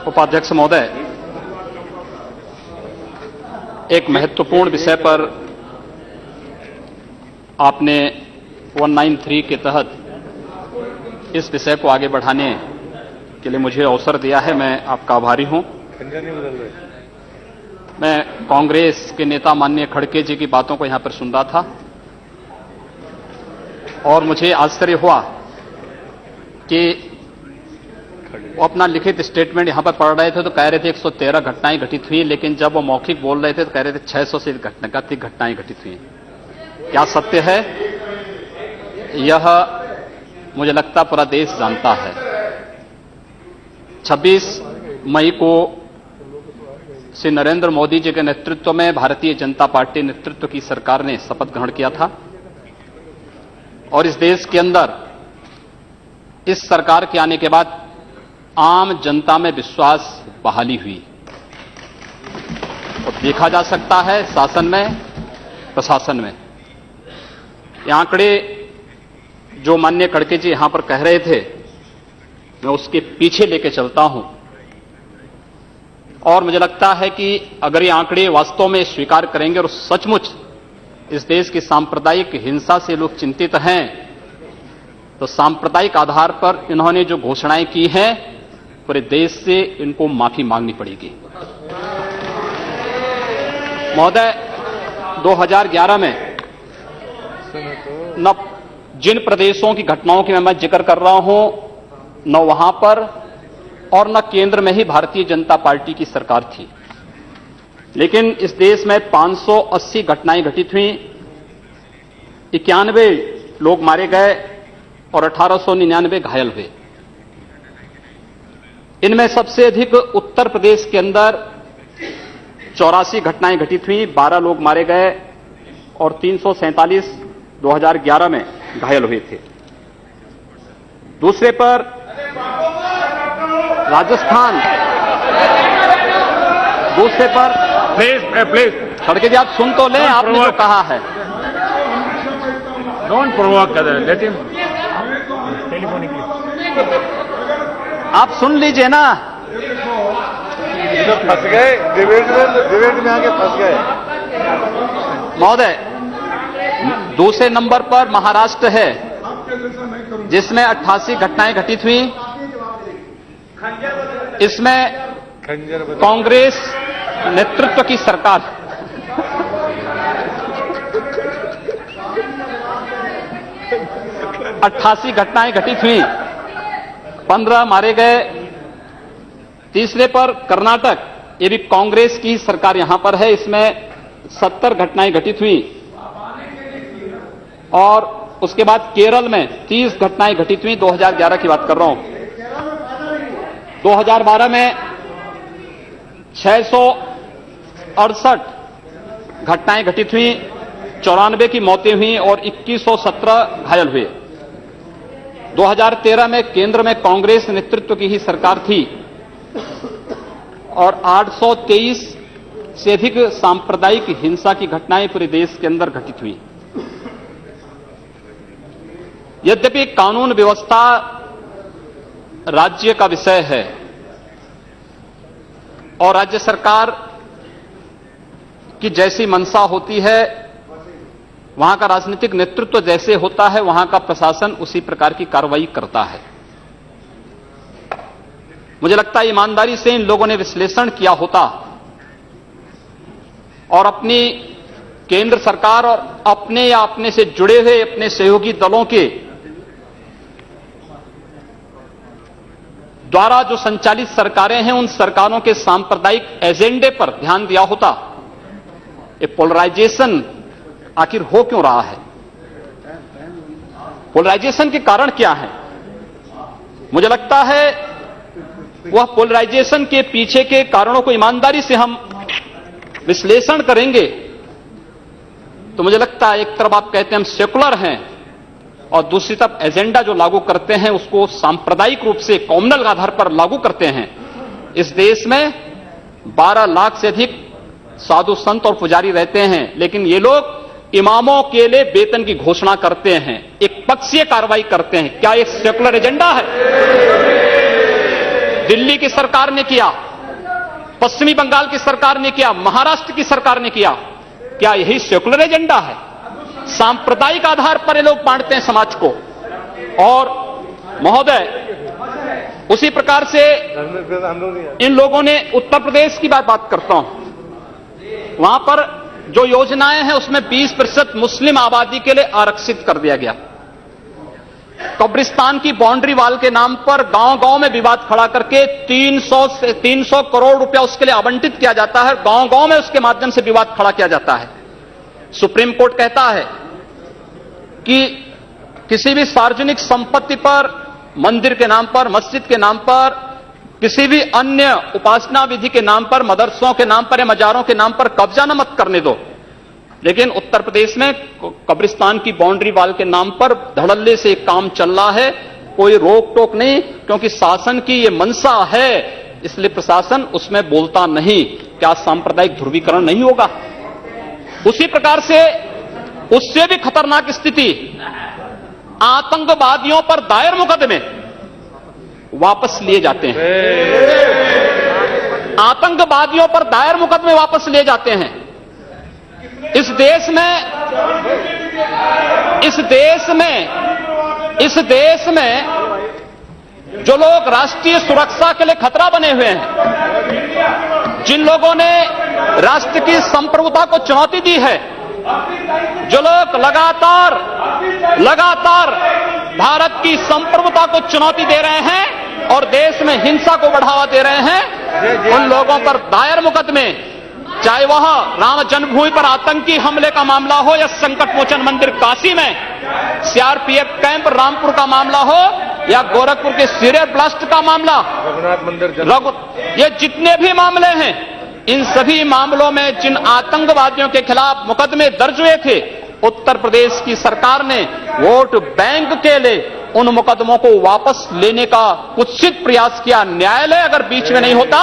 उपाध्यक्ष महोदय, एक महत्वपूर्ण विषय पर आपने 193 के तहत इस विषय को आगे बढ़ाने के लिए मुझे अवसर दिया है। मैं आपका आभारी हूं। मैं कांग्रेस के नेता माननीय खड़गे जी की बातों को यहां पर सुन रहा था और मुझे आश्चर्य हुआ कि वो अपना लिखित स्टेटमेंट यहां पर पढ़ रहे थे तो कह रहे थे 113 घटनाएं घटित हुई, लेकिन जब वो मौखिक बोल रहे थे तो कह रहे थे 600 से अधिक घटनाएं घटित हुई। क्या सत्य है यह मुझे लगता पूरा देश जानता है। 26 मई को श्री नरेंद्र मोदी जी के नेतृत्व में भारतीय जनता पार्टी नेतृत्व की सरकार ने शपथ ग्रहण किया था और इस देश के अंदर इस सरकार के आने के बाद आम जनता में विश्वास बहाली हुई और देखा जा सकता है शासन में, प्रशासन में। ये आंकड़े जो माननीय खड़गे जी यहां पर कह रहे थे, मैं उसके पीछे लेके चलता हूं और मुझे लगता है कि अगर ये आंकड़े वास्तव में स्वीकार करेंगे और सचमुच इस देश की सांप्रदायिक हिंसा से लोग चिंतित हैं, तो सांप्रदायिक आधार पर इन्होंने जो घोषणाएं की हैं पूरे देश से इनको माफी मांगनी पड़ेगी। महोदय, 2011 में न जिन प्रदेशों की घटनाओं की मैं जिक्र कर रहा हूं, न वहां पर और न केंद्र में ही भारतीय जनता पार्टी की सरकार थी, लेकिन इस देश में 580 घटनाएं घटित हुई, 91 लोग मारे गए और 1899 घायल हुए। इनमें सबसे अधिक उत्तर प्रदेश के अंदर 84 घटनाएं घटित हुई, 12 लोग मारे गए और 347 2011 में घायल हुए थे। दूसरे पर राजस्थान, दूसरे पर प्लीज खड़गे जी आप सुन तो लें, आपने जो कहा है। Don't provoke other, let him telephonically. आप सुन लीजिए ना। फंस गए डिबेट में आके फंस गए। महोदय, दूसरे नंबर पर महाराष्ट्र है जिसमें 88 घटनाएं घटित हुई। इसमें कांग्रेस नेतृत्व की सरकार 88 घटनाएं घटित हुई, 15 मारे गए। तीसरे पर कर्नाटक, ये भी कांग्रेस की सरकार यहां पर है, इसमें 70 घटनाएं घटित हुई और उसके बाद केरल में 30 घटनाएं घटित हुई। 2011 की बात कर रहा हूं। 2012 में 668 घटनाएं घटित हुई, 94 की मौतें हुई और 2117 घायल हुए। 2013 में केंद्र में कांग्रेस नेतृत्व की ही सरकार थी और 823 से अधिक सांप्रदायिक हिंसा की घटनाएं पूरे देश के अंदर घटित हुई। यद्यपि कानून व्यवस्था राज्य का विषय है और राज्य सरकार की जैसी मंशा होती है, वहां का राजनीतिक नेतृत्व जैसे होता है, वहां का प्रशासन उसी प्रकार की कार्रवाई करता है। मुझे लगता है ईमानदारी से इन लोगों ने विश्लेषण किया होता और अपनी केंद्र सरकार और अपने या अपने से जुड़े हुए अपने सहयोगी दलों के द्वारा जो संचालित सरकारें हैं, उन सरकारों के सांप्रदायिक एजेंडे पर ध्यान दिया होता। ये पोलराइजेशन आखिर हो क्यों रहा है? पोलराइजेशन के कारण क्या है? मुझे लगता है वह पोलराइजेशन के पीछे के कारणों को ईमानदारी से हम विश्लेषण करेंगे तो मुझे लगता है एक तरफ आप कहते हैं हम सेकुलर हैं और दूसरी तरफ एजेंडा जो लागू करते हैं उसको सांप्रदायिक रूप से कॉम्युनल आधार पर लागू करते हैं। इस देश में 12 लाख से अधिक साधु संत और पुजारी रहते हैं, लेकिन ये लोग इमामों के लिए वेतन की घोषणा करते हैं, एक पक्षीय कार्रवाई करते हैं। क्या एक सेकुलर एजेंडा है? दिल्ली की सरकार ने किया, पश्चिमी बंगाल की सरकार ने किया, महाराष्ट्र की सरकार ने किया। क्या यही सेकुलर एजेंडा है? सांप्रदायिक आधार पर ये लोग बांटते हैं समाज को। और महोदय, उसी प्रकार से इन लोगों ने उत्तर प्रदेश की बात करता हूं, वहां पर जो योजनाएं हैं उसमें 20% मुस्लिम आबादी के लिए आरक्षित कर दिया गया। कब्रिस्तान की बाउंड्री वाल के नाम पर गांव-गांव में विवाद खड़ा करके 300 करोड़ रुपया उसके लिए आवंटित किया जाता है। गांव-गांव में उसके माध्यम से विवाद खड़ा किया जाता है। सुप्रीम कोर्ट कहता है कि किसी भी सार्वजनिक संपत्ति पर, मंदिर के नाम पर, मस्जिद के नाम पर, किसी भी अन्य उपासना विधि के नाम पर, मदरसों के नाम पर या मजारों के नाम पर कब्जा न मत करने दो। लेकिन उत्तर प्रदेश में कब्रिस्तान की बाउंड्री वाल के नाम पर धड़ल्ले से काम चल रहा है, कोई रोक टोक नहीं, क्योंकि शासन की ये मंशा है, इसलिए प्रशासन उसमें बोलता नहीं। क्या सांप्रदायिक ध्रुवीकरण नहीं होगा? उसी प्रकार से उससे भी खतरनाक स्थिति, आतंकवादियों पर दायर मुकदमे वापस लिए जाते हैं। आतंकवादियों पर दायर मुकदमे वापस लिए जाते हैं। इस देश में जो लोग राष्ट्रीय सुरक्षा के लिए खतरा बने हुए हैं, जिन लोगों ने राष्ट्र की संप्रभुता को चुनौती दी है, जो लोग लगातार भारत की संप्रभुता को चुनौती दे रहे हैं और देश में हिंसा को बढ़ावा दे रहे हैं, उन लोगों पर दायर मुकदमे, चाहे वह राम जन्मभूमि पर आतंकी हमले का मामला हो या संकट मोचन मंदिर काशी में सीआरपीएफ कैंप रामपुर का मामला हो या गोरखपुर के सीरियल ब्लास्ट का मामला, रघुनाथ मंदिर, ये जितने भी मामले हैं, इन सभी मामलों में जिन आतंकवादियों के खिलाफ मुकदमे दर्ज हुए थे, उत्तर प्रदेश की सरकार ने वोट बैंक के लिए उन मुकदमों को वापस लेने का कुत्सित प्रयास किया। न्यायालय अगर बीच में नहीं होता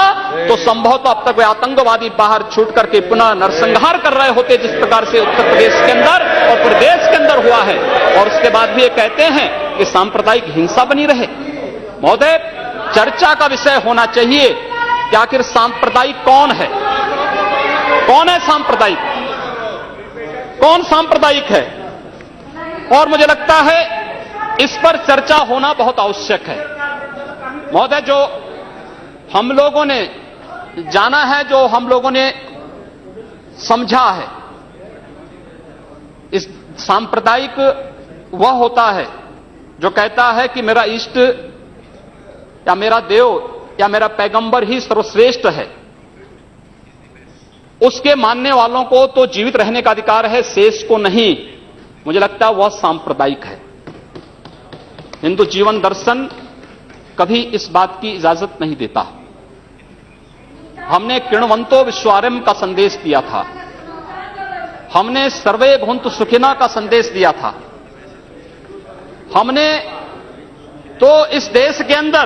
तो संभवतः अब तक वे आतंकवादी बाहर छूट करके पुनः नरसंहार कर रहे होते, जिस प्रकार से उत्तर प्रदेश के अंदर और प्रदेश के अंदर हुआ है। और उसके बाद भी ये कहते हैं कि सांप्रदायिक हिंसा बनी रहे। महोदय, चर्चा का विषय होना चाहिए कि आखिर सांप्रदायिक कौन है? कौन है सांप्रदायिक? कौन सांप्रदायिक है? और मुझे लगता है इस पर चर्चा होना बहुत आवश्यक है। महोदय, जो हम लोगों ने जाना है, जो हम लोगों ने समझा है, इस सांप्रदायिक वह होता है जो कहता है कि मेरा इष्ट या मेरा देव या मेरा पैगंबर ही सर्वश्रेष्ठ है। उसके मानने वालों को तो जीवित रहने का अधिकार है, शेष को नहीं। मुझे लगता है वह सांप्रदायिक है। हिंदू जीवन दर्शन कभी इस बात की इजाजत नहीं देता। हमने किण्वंतो विश्वारंभ का संदेश दिया था, हमने सर्वे भवन्तु सुखिनः का संदेश दिया था, हमने तो इस देश के अंदर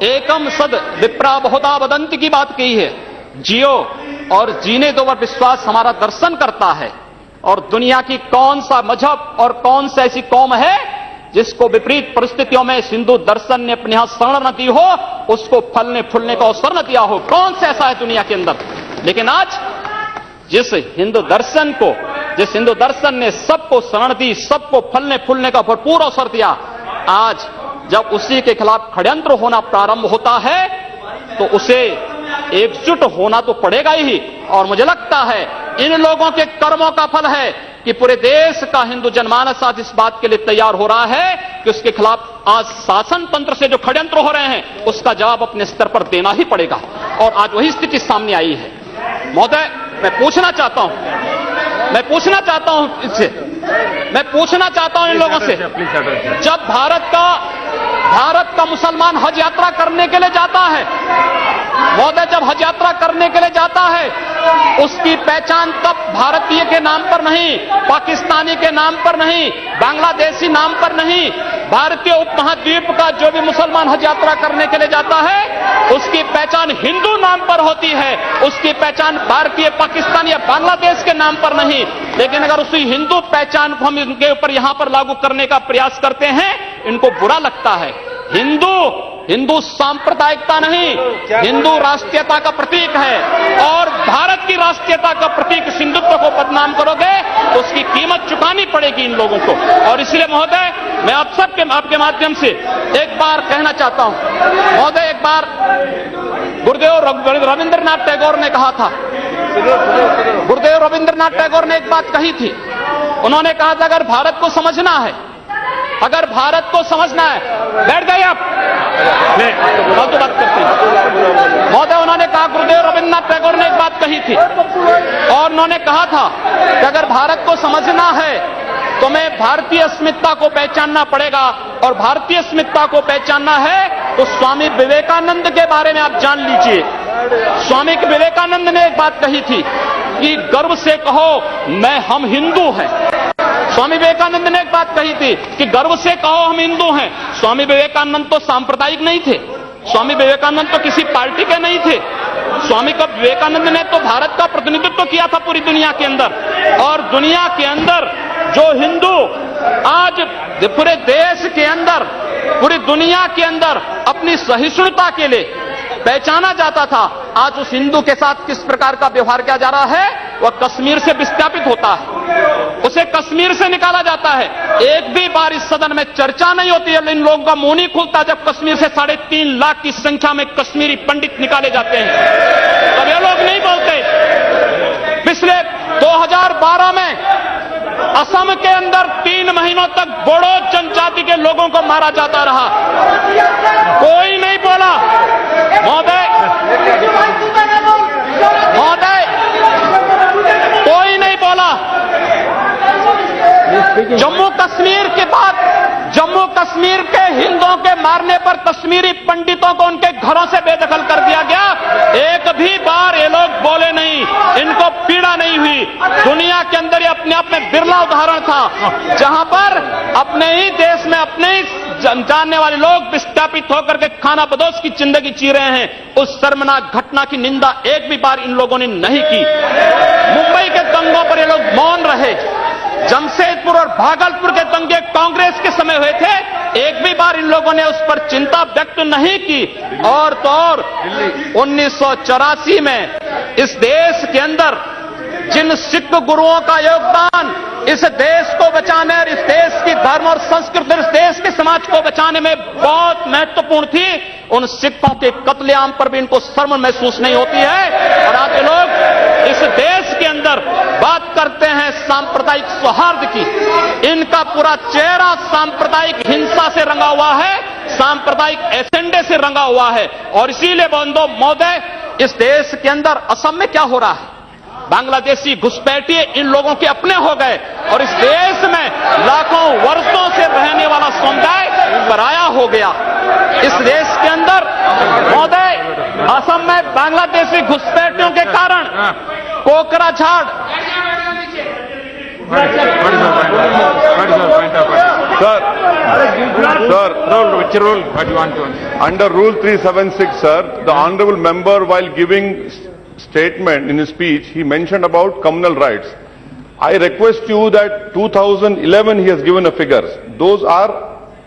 एकम सद विप्रा बहुधा वदन्ति की बात कही है। जियो और जीने दो पर विश्वास हमारा दर्शन करता है। और दुनिया की कौन सा मजहब और कौन सा ऐसी कौम है जिसको विपरीत परिस्थितियों में हिंदू दर्शन ने अपने यहां शरण न दी हो, उसको फलने फूलने का अवसर न दिया हो? कौन सा ऐसा है दुनिया के अंदर? लेकिन आज जिस हिंदू दर्शन ने सबको शरण दी, सबको फलने फूलने का भरपूर अवसर दिया, आज जब उसी के खिलाफ षड्यंत्र होना प्रारंभ होता है तो उसे एकजुट होना तो पड़ेगा ही। और मुझे लगता है इन लोगों के कर्मों का फल है कि पूरे देश का हिंदू जनमानस आज इस बात के लिए तैयार हो रहा है कि उसके खिलाफ आज शासन तंत्र से जो षड्यंत्र हो रहे हैं उसका जवाब अपने स्तर पर देना ही पड़ेगा। और आज वही स्थिति सामने आई है। महोदय, मैं पूछना चाहता हूं इन लोगों से, जब भारत का मुसलमान हज यात्रा करने के लिए जाता है, महोदय, जब हज यात्रा करने के लिए जाता है, उसकी पहचान तब भारतीय के नाम पर नहीं, पाकिस्तानी के नाम पर नहीं, बांग्लादेशी नाम पर नहीं, भारतीय उपमहाद्वीप का जो भी मुसलमान हज यात्रा करने के लिए जाता है उसकी पहचान हिंदू नाम पर होती है, उसकी पहचान भारतीय, पाकिस्तानी या बांग्लादेश के नाम पर नहीं। लेकिन अगर उसी हिंदू पहचान को हम इनके ऊपर यहां पर लागू करने का प्रयास करते हैं, इनको बुरा लगता है। हिंदू हिंदू सांप्रदायिकता नहीं, हिंदू राष्ट्रीयता का प्रतीक है और भारत की राष्ट्रीयता का प्रतीक हिंदुत्व को बदनाम करोगे तो उसकी कीमत चुकानी पड़ेगी इन लोगों को। और इसलिए महोदय, मैं आप सबके आपके माध्यम से एक बार कहना चाहता हूं, महोदय, एक बार गुरुदेव रविंद्रनाथ टैगोर ने कहा था, गुरुदेव रविंद्रनाथ टैगोर ने एक बात कही थी। उन्होंने कहा था, अगर भारत को समझना है, अगर भारत को समझना है, बैठ गए आप, फालतू बात करते हैं महोदय। उन्होंने कहा, गुरुदेव रविंद्रनाथ टैगोर ने एक बात कही थी और उन्होंने कहा था कि अगर भारत को समझना है तो मैं भारतीय अस्मिता को पहचानना पड़ेगा, और भारतीय अस्मिता को पहचानना है तो स्वामी विवेकानंद के बारे में आप जान लीजिए। स्वामी विवेकानंद ने एक बात कही थी कि गर्व से कहो हम हिंदू हैं। स्वामी विवेकानंद ने एक बात कही थी कि गर्व से कहो हम हिंदू हैं। स्वामी विवेकानंद तो सांप्रदायिक नहीं थे, स्वामी विवेकानंद तो किसी पार्टी के नहीं थे। स्वामी विवेकानंद ने तो भारत का प्रतिनिधित्व किया था पूरी दुनिया के अंदर, और दुनिया के अंदर जो हिंदू आज पूरे देश के अंदर, पूरी दुनिया के अंदर अपनी सहिष्णुता के लिए पहचाना जाता था, आज उस हिंदू के साथ किस प्रकार का व्यवहार किया जा रहा है, वह कश्मीर से विस्थापित होता है, उसे कश्मीर से निकाला जाता है। एक भी बार इस सदन में चर्चा नहीं होती है, इन लोगों का मुंह नहीं खुलता जब कश्मीर से 3.5 लाख की संख्या में कश्मीरी पंडित निकाले जाते हैं, तब ये लोग नहीं बोलते। पिछले 2012 में असम के अंदर 3 महीनों तक बोडो जनजाति के लोगों को मारा जाता रहा, कोई नहीं बोला। महोदय, कोई नहीं बोला। जम्मू कश्मीर के बाद, जम्मू कश्मीर के हिंदुओं के मारने पर कश्मीरी पंडितों को उनके घरों से बेदखल कर दिया गया, एक भी बार ये लोग बोले नहीं, इनको पीड़ा नहीं हुई। दुनिया के अंदर ये अपने आप में बिरला उदाहरण था जहां पर अपने ही देश में अपने ही जानने वाले लोग विस्थापित होकर के खाना बदोश की जिंदगी जी रहे हैं। उस शर्मनाक घटना की निंदा एक भी बार इन लोगों ने नहीं की। मुंबई के दंगों पर ये लोग मौन रहे, जमशेदपुर और भागलपुर के दंगे कांग्रेस के समय हुए थे, एक भी बार इन लोगों ने उस पर चिंता व्यक्त नहीं की। और तो और 1984 में इस देश के अंदर जिन सिख गुरुओं का योगदान इस देश को बचाने और इस देश की धर्म और संस्कृति, इस देश के समाज को बचाने में बहुत महत्वपूर्ण थी, उन सिखों के कत्लेआम पर भी इनको शर्म महसूस नहीं होती है। और आज लोग इस देश के अंदर बात करते हैं सांप्रदायिक सौहार्द की, इनका पूरा चेहरा सांप्रदायिक हिंसा से रंगा हुआ है, सांप्रदायिक एजेंडे से रंगा हुआ है। और इसीलिए बंधु महोदय, इस देश के अंदर असम में क्या हो रहा है, बांग्लादेशी घुसपैठिए इन लोगों के अपने हो गए और इस देश में लाखों वर्षों से रहने वाला समुदाय पराया हो गया। इस देश के अंदर महोदय, असम में बांग्लादेशी घुसपैठियों के कारण Kokrajhar, Which rule? What you want to? Under Rule 376, sir, the honourable member, while giving statement in his speech, he mentioned about communal rights. I request you that 2011 he has given a figures. Those are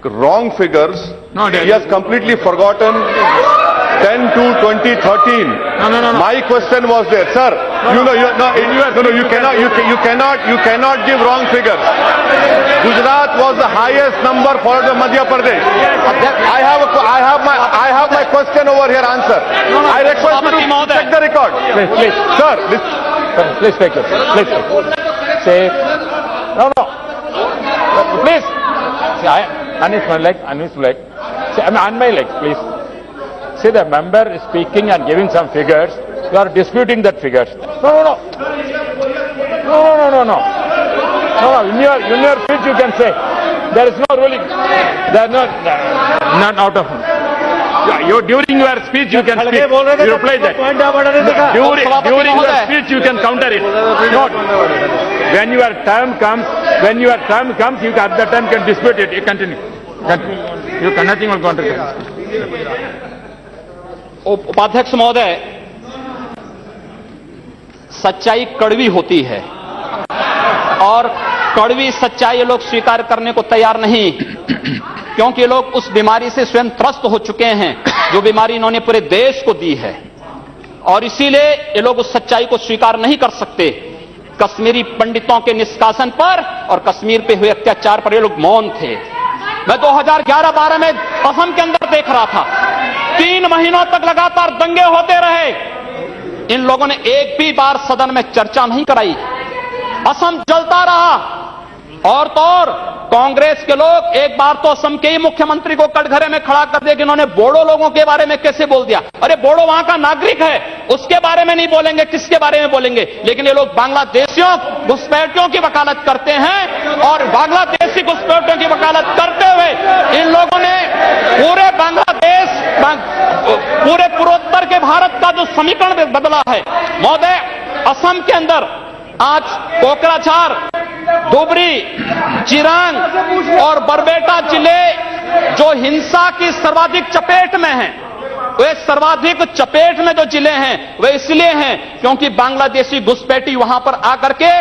wrong figures. No, he has completely forgotten 10 to 2013. No. My question was there, sir. You cannot give wrong figures. Gujarat was the highest number followed by Madhya Pradesh. I have my question over here answer. I request you to check the record. Please. Sir, Please take it. Please. Say. No. Please. See, unmute my leg. See, on my leg, please. See, the member is speaking and giving some figures. You are disputing that figures. No. In your speech you can say there is no ruling. There is not out of. During your speech you can speak. You reply that. During your speech you can counter it. Not when your term comes, you at that time can dispute it. You continue. You can nothing will counter. उपाध्यक्ष महोदय, सच्चाई कड़वी होती है और कड़वी सच्चाई लोग स्वीकार करने को तैयार नहीं। क्योंकि ये लोग उस बीमारी से स्वयं त्रस्त हो चुके हैं जो बीमारी इन्होंने पूरे देश को दी है, और इसीलिए ये लोग उस सच्चाई को स्वीकार नहीं कर सकते। कश्मीरी पंडितों के निष्कासन पर और कश्मीर पे हुए अत्याचार पर ये लोग मौन थे। मैं 2011-12 में असम के अंदर देख रहा था, 3 महीनों तक लगातार दंगे होते रहे। इन लोगों ने एक भी बार सदन में चर्चा नहीं कराई। असम जलता रहा। और तो और कांग्रेस के लोग एक बार तो असम के ही मुख्यमंत्री को कटघरे में खड़ा कर दिया कि इन्होंने बोडो लोगों के बारे में कैसे बोल दिया। अरे बोडो वहां का नागरिक है, उसके बारे में नहीं बोलेंगे, किसके बारे में बोलेंगे? लेकिन ये लोग बांग्लादेशियों घुसपैठियों की वकालत करते हैं, और बांग्लादेशी घुसपैठियों की वकालत करते हुए इन लोगों ने पूरे बांग्लादेश, पूरे पूर्वोत्तर के भारत का जो समीकरण बदला है। महोदय, असम के अंदर आज कोकराझार, धुबरी, चिरांग और बरबेटा जिले जो हिंसा की सर्वाधिक चपेट में हैं, वे सर्वाधिक चपेट में जो जिले हैं वे इसलिए हैं क्योंकि बांग्लादेशी घुसपैठी वहां पर आकर के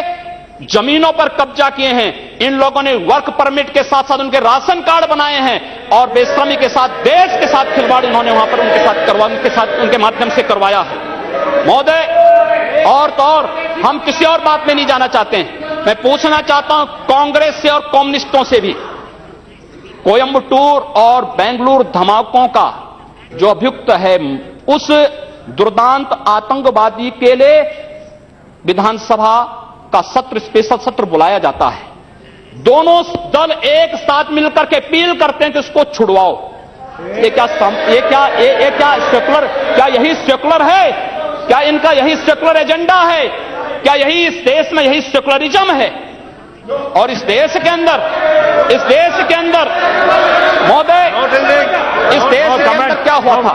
जमीनों पर कब्जा किए हैं। इन लोगों ने वर्क परमिट के साथ साथ उनके राशन कार्ड बनाए हैं और बेश्रमी के साथ, देश के साथ खिलवाड़ इन्होंने वहां पर उनके माध्यम से करवाया है। महोदय, और तो और हम किसी और बात में नहीं जाना चाहते हैं। मैं पूछना चाहता हूं कांग्रेस से और कम्युनिस्टों से भी, कोयंबटूर और बेंगलुरु धमाकों का जो अभियुक्त है, उस दुर्दांत आतंकवादी के लिए विधानसभा का सत्र, स्पेशल सत्र बुलाया जाता है। दोनों दल एक साथ मिलकर के अपील करते हैं कि उसको छुड़वाओ। ये क्या सेकुलर, क्या यही सेकुलर है? क्या इनका यही सेकुलर एजेंडा है? क्या यही इस देश में यही सेकुलरिज्म है? और इस देश के अंदर महोदय, इस देश के अंदर क्या हुआ था?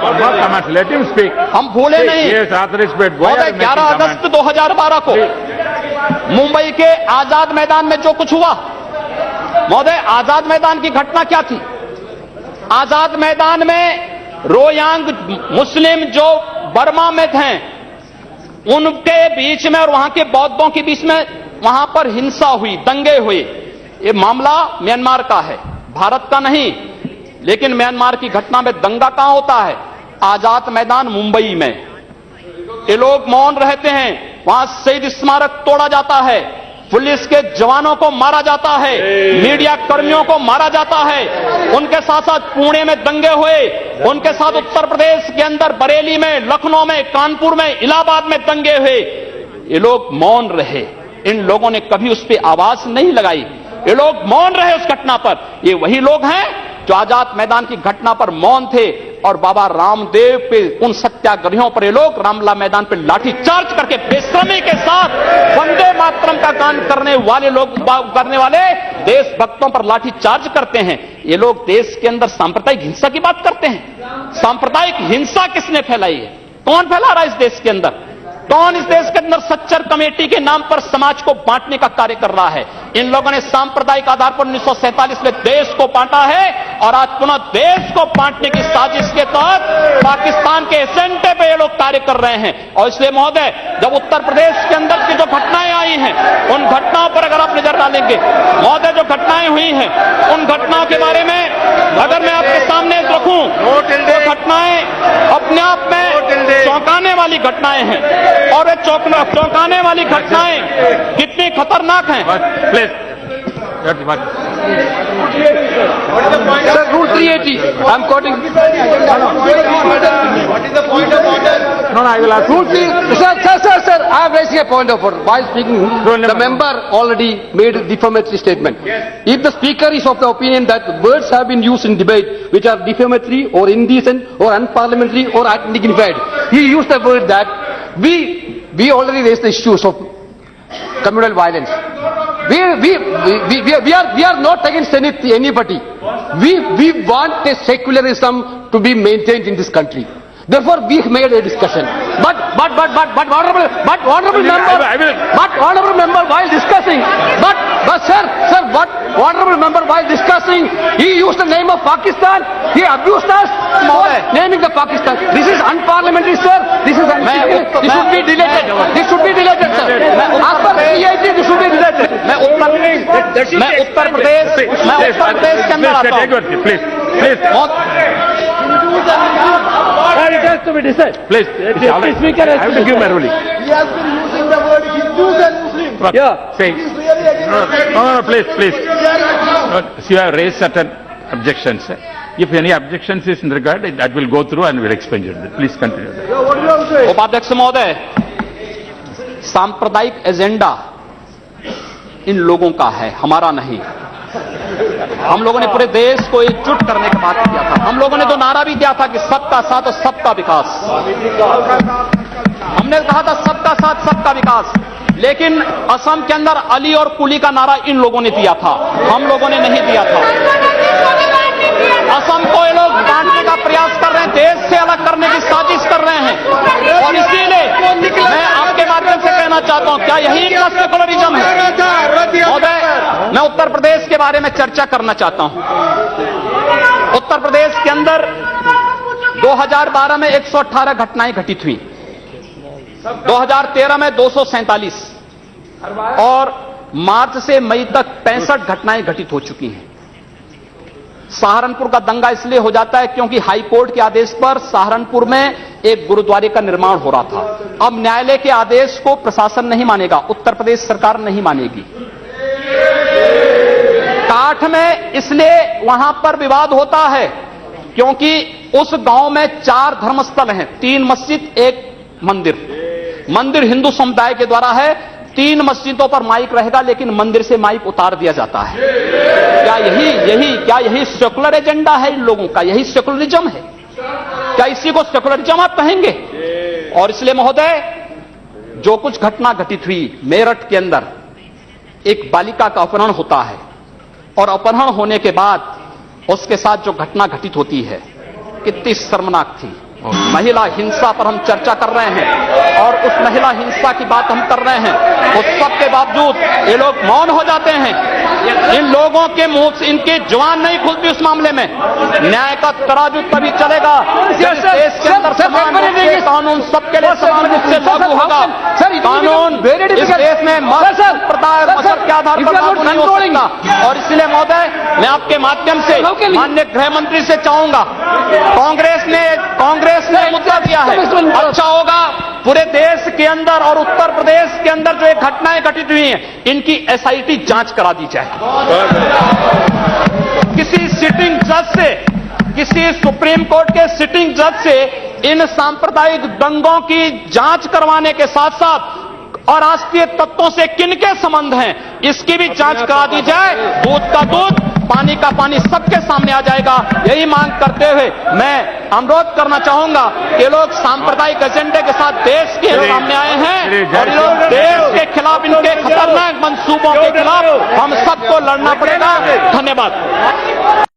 Let him speak. हम भूले नहीं। Yes, respect. महोदय, 11 अगस्त 2012 को मुंबई के आजाद मैदान में जो कुछ हुआ, महोदय, आजाद मैदान की घटना क्या थी? आजाद मैदान में रोयांग मुस्लिम जो बर्मा में थे, उनके बीच में और वहां के बौद्धों के बीच में वहां पर हिंसा हुई, दंगे हुए। ये मामला म्यांमार का है, भारत का नहीं। लेकिन म्यांमार की घटना में दंगा कहां होता है? आजाद मैदान मुंबई में। ये लोग मौन रहते हैं, वहां शहीद स्मारक तोड़ा जाता है, पुलिस के जवानों को मारा जाता है, मीडिया कर्मियों को मारा जाता है। उनके साथ साथ पुणे में दंगे हुए, उनके साथ उत्तर प्रदेश के अंदर बरेली में, लखनऊ में, कानपुर में, इलाहाबाद में दंगे हुए। ये लोग मौन रहे, इन लोगों ने कभी उस पर आवाज नहीं लगाई। ये लोग मौन रहे उस घटना पर। ये वही लोग हैं जो आजाद मैदान की घटना पर मौन थे और बाबा रामदेव पे, उन सत्याग्रहियों पर ये लोग रामला मैदान पर लाठी चार्ज करके बेशर्मी के साथ वंदे मातरम का गान करने वाले देशभक्तों पर लाठी चार्ज करते हैं। ये लोग देश के अंदर सांप्रदायिक हिंसा की बात करते हैं। सांप्रदायिक हिंसा किसने फैलाई है? कौन फैला रहा है इस देश के अंदर? कौन इस देश के अंदर सच्चर कमेटी के नाम पर समाज को बांटने का कार्य कर रहा है? इन लोगों ने सांप्रदायिक आधार पर 1947 में देश को बांटा है और आज पुनः देश को बांटने की साजिश के तहत पाकिस्तान के एजेंडे पे ये लोग कार्य कर रहे हैं। और इसलिए महोदय, जब उत्तर प्रदेश के अंदर की जो घटनाएं आई हैं, उन घटनाओं पर अगर आप नजर डालेंगे महोदय, जो घटनाएं हुई हैं, उन घटनाओं के बारे में अगर मैं आपके सामने रखूं तो घटनाएं अपने आप में चौंकाने वाली घटनाएं हैं। और वे चौंकाने वाली घटनाएं कितनी खतरनाक हैं। Sir, Rule 380. I'm quoting. What is the point of order? No, I will ask. Rule 3. Sir. I am raising a point of order. While speaking, the member already made a defamatory statement. Yes. If the speaker is of the opinion that words have been used in debate which are defamatory or indecent or unparliamentary or undignified, he used the word that we already raised the issues of communal violence. We are not against anybody. We want a secularism to be maintained in this country. Therefore, we made a discussion. But honorable member, while discussing, honorable member, while discussing, he used the name of Pakistan. He abused us for naming the Pakistan. This is unparliamentary, sir. This is unparliamentary. This should be deleted. This should be deleted, sir. As per CIT, this should be deleted. मैं उत्तर प्रदेश के अंदर आता हूँ। Please. Sir, it has to be decided. Please. Deputy Speaker I has have to to give my decide. ruling. He has been using the word Hindus and Muslims. Yeah. Saying. He is really against No, please. So you have raised certain objections. If any objections is in regard, that will go through and we'll explain it. Please continue. What do you have to say? उपाध्यक्ष महोदय, सांप्रदायिक agenda इन लोगों का है, हमारा नहीं। हम लोगों ने पूरे देश को एकजुट करने का बात किया था। हम लोगों ने तो नारा भी दिया था कि सबका साथ और सबका विकास। हमने कहा था सबका साथ सबका विकास, लेकिन असम के अंदर अली और कुली का नारा इन लोगों ने दिया था, हम लोगों ने नहीं दिया था। असम को ये लोग बांटने का प्रयास कर रहे हैं, देश से अलग करने की साजिश कर रहे हैं, और इसीलिए मैं आपके माध्यम से कहना चाहता हूं, क्या यही इनका सेकुलरिज्म है? महोदय, मैं उत्तर प्रदेश के बारे में चर्चा करना चाहता हूं। उत्तर प्रदेश के अंदर 2012 में 118 घटनाएं घटित हुई, 2013 में 247 और मार्च से मई तक 65 घटनाएं घटित हो चुकी हैं। सहारनपुर का दंगा इसलिए हो जाता है क्योंकि हाई कोर्ट के आदेश पर सहारनपुर में एक गुरुद्वारे का निर्माण हो रहा था। अब न्यायालय के आदेश को प्रशासन नहीं मानेगा, उत्तर प्रदेश सरकार नहीं मानेगी। काठ में इसलिए वहां पर विवाद होता है क्योंकि उस गांव में 4 धर्मस्थल हैं, 3 मस्जिद, 1 मंदिर। मंदिर हिंदू समुदाय के द्वारा है, 3 मस्जिदों पर माइक रहेगा, लेकिन मंदिर से माइक उतार दिया जाता है। क्या यही सेकुलर एजेंडा है इन लोगों का? यही सेकुलरिज्म है? क्या इसी को सेकुलरिज्म आप कहेंगे? और इसलिए महोदय, जो कुछ घटना घटित हुई मेरठ के अंदर, एक बालिका का अपहरण होता है और अपहरण होने के बाद उसके साथ जो घटना घटित होती है कितनी शर्मनाक थी। महिला हिंसा पर हम चर्चा कर रहे हैं और उस महिला हिंसा की बात हम कर रहे हैं, उस सब के बावजूद ये लोग मौन हो जाते हैं। इन लोगों के मुंह से इनकी जुबान नहीं खुलती उस मामले में। न्याय का तराजू तभी चलेगा जब इस देश के अंदर समान रूप से कानून सबके लिए समान रूप से लागू होगा। कानून इस देश में मत संप्रदाय और मजहब के आधार पर लागू नहीं हो सकता। और इसलिए महोदय, मैं आपके माध्यम से माननीय गृह मंत्री से चाहूंगा, कांग्रेस ने मुद्दा दिया है, अच्छा होगा पूरे देश के अंदर और उत्तर प्रदेश के अंदर जो ये घटनाएं घटित हुई हैं, इनकी एसआईटी जांच करा दी जाए। किसी सिटिंग जज से, किसी सुप्रीम कोर्ट के सिटिंग जज से इन सांप्रदायिक दंगों की जांच करवाने के साथ साथ अराष्ट्रीय तत्वों से किनके संबंध हैं, इसकी भी जांच करा दी जाए। दूध का दूध, पानी का पानी सबके सामने आ जाएगा। यही मांग करते हुए मैं अनुरोध करना चाहूंगा कि लोग सांप्रदायिक एजेंडे के साथ देश के सामने आए हैं और लोग देश के खिलाफ, इनके खतरनाक मंसूबों के खिलाफ हम सबको लड़ना पड़ेगा। धन्यवाद।